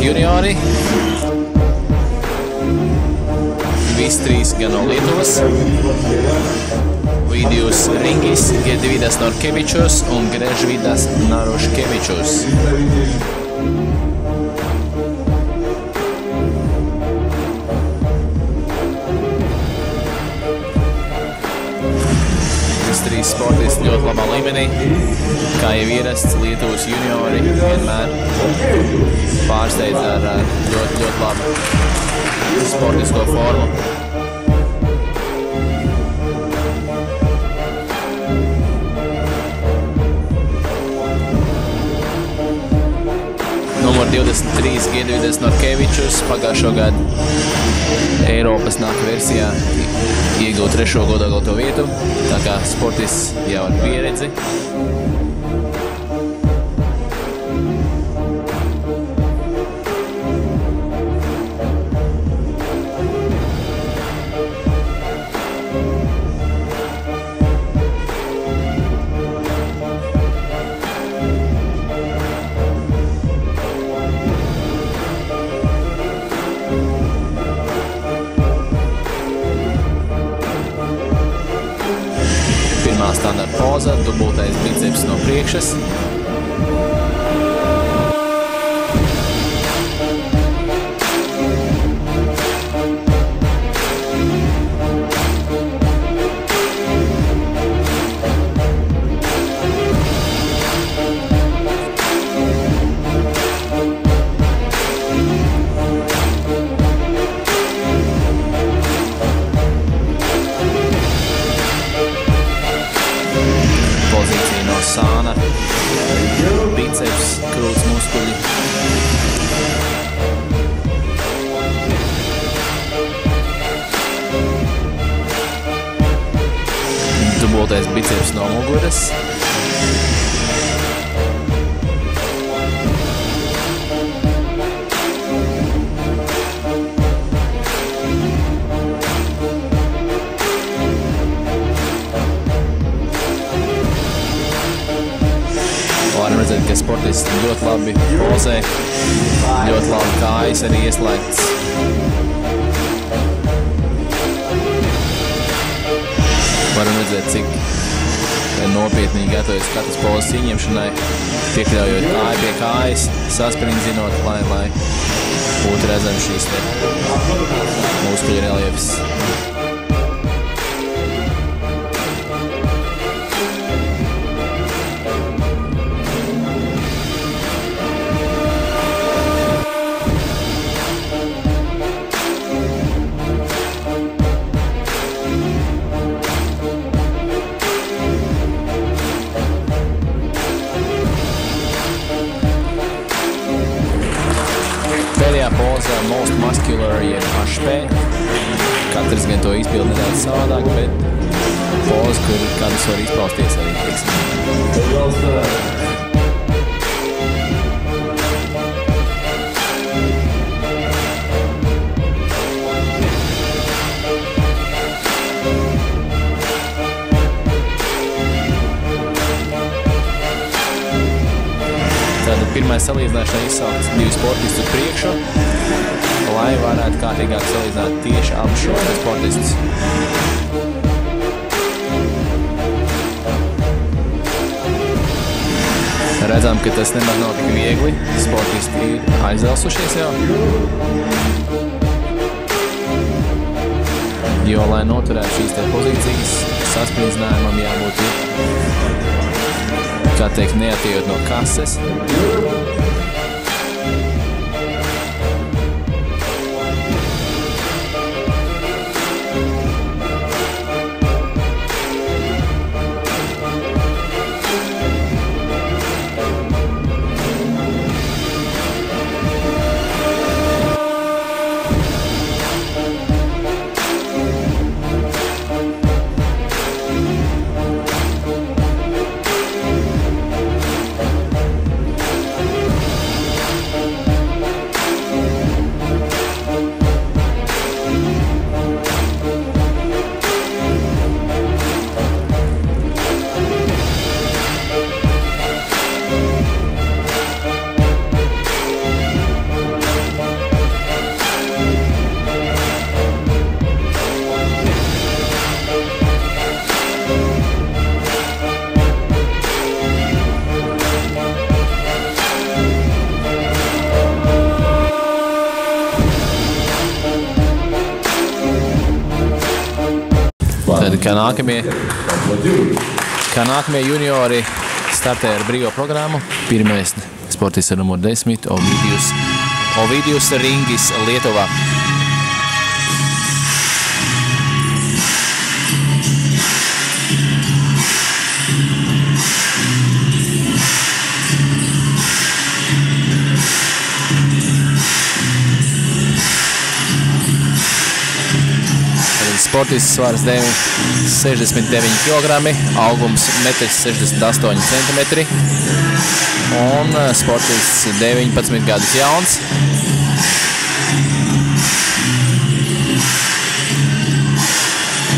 juniori. Visi trīs gan no Lietuvas. Vidijus Ringis, Gedvidas Norkevičus un Grežvidas Naruškevičus. Visi trīs sportisti ļoti labā līmenī. Kā jau ierasts, Lietuvas juniori vienmēr pārsteidz ar ļoti labu sportisko formu. Numur 23 Gedvidas Norkevičus pagājušo gadu Eiropas nāka versijā iegūt 3. godāgoto vietu, tā kā sportists jau ar pieredzi. Pirmā standarta poza, dubultais biceps no priekšas. Pozīcija no sāna, biceps, krūts muskuļi. Dubultais biceps no muguras. Varam redzēt, ka sportists ļoti labi pozē, ļoti labi kājas arī ieslēgts. Varam redzēt, cik nopietni gatavojas katras pozas ieņemšanai, piekļaujot kāju pie kājas, saspringzinot, lai būtu redzams šīs te muskuļu reliefs. Pēdējā poza most muscular jeb HP. Katrs gan to izpild nedaudz savādāk, bet poza, kur katrs var izpausties arī, teiksim. Tātad pirmais salīdzināšanai izsaukts 2 sportistus priekšu, lai varētu kārtīgāk salīdzināt tieši abus šos sportistus. Redzam, ka tas nemaz nav tik viegli. Sportisti ir aizdelsušies jau. Jo, lai noturētu šīs te pozīcijas, saspringzinājumam jābūt kā teikt, neatejot no kases. Tad, kā nākamie juniori startē ar brīvo programmu, pirmais sportists ar numuru 10, Ovidijus Ringis, Lietuvā. Sportists svars 69 kg, augums 1,68 cm un sportists 19 gadus jauns.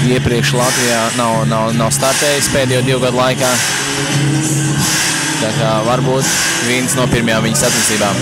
Iepriekš Latvijā nav startējis pēdējo 2 gadu laikā, tā kā varbūt viens no pirmajām viņa sacensībām.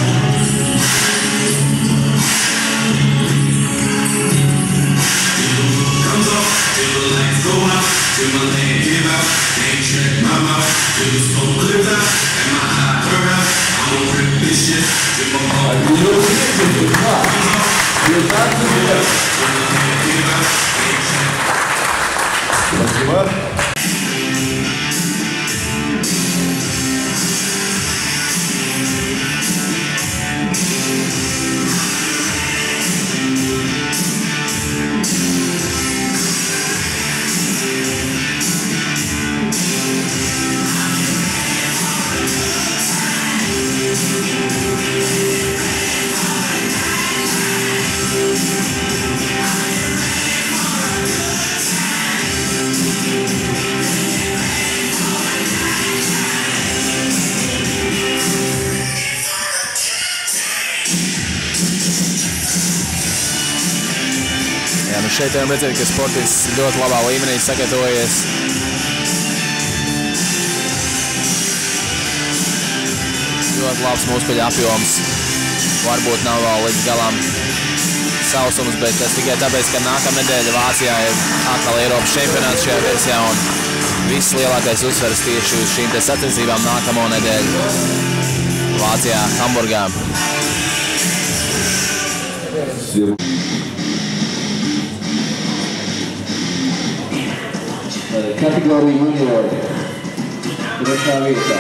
Šeit varam redzēt, ka sportists ļoti labā līmenī sagatavojies. Ļoti labs muskuļu apjoms. Varbūt nav vēl līdz galam sausums, bet tas tikai tāpēc, ka nākamā nedēļa Vācijā ir atkal Eiropas čempionāts šajā versijā un viss lielākais uzsvars tieši uz šīm sacensībām nākamo nedēļu Vācijā, Hamburgā. Kategorija juniori, 3. vietā.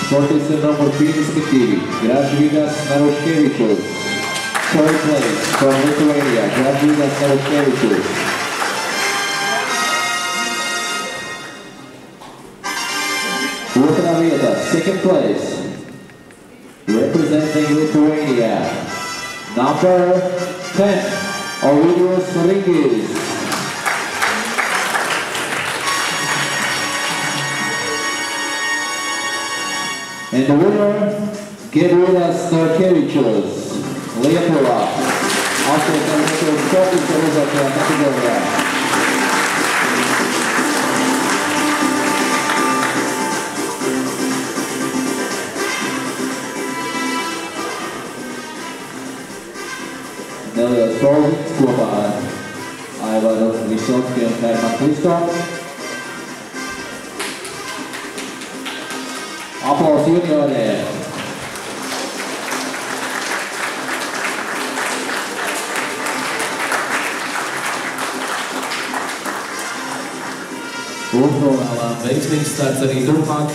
Sportists ar numuru 52, Gražvydas Naruškevičus. 3rd place from Lithuania, Gražvydas Naruškevičus. 2. vietā, 2nd place, representing Lithuania, number 10, Ovidijus Ringis. And the winner, Gedvidas Narkevičius, Lietuvā. 8. sportists ir uzvarētajā kategorijā. Neliels projekts kopā ar Aivaru Visovski un Hermanu Kristofu. Aplaus junioriem! Un novēlām veiksmīgs starts arī turpmāk.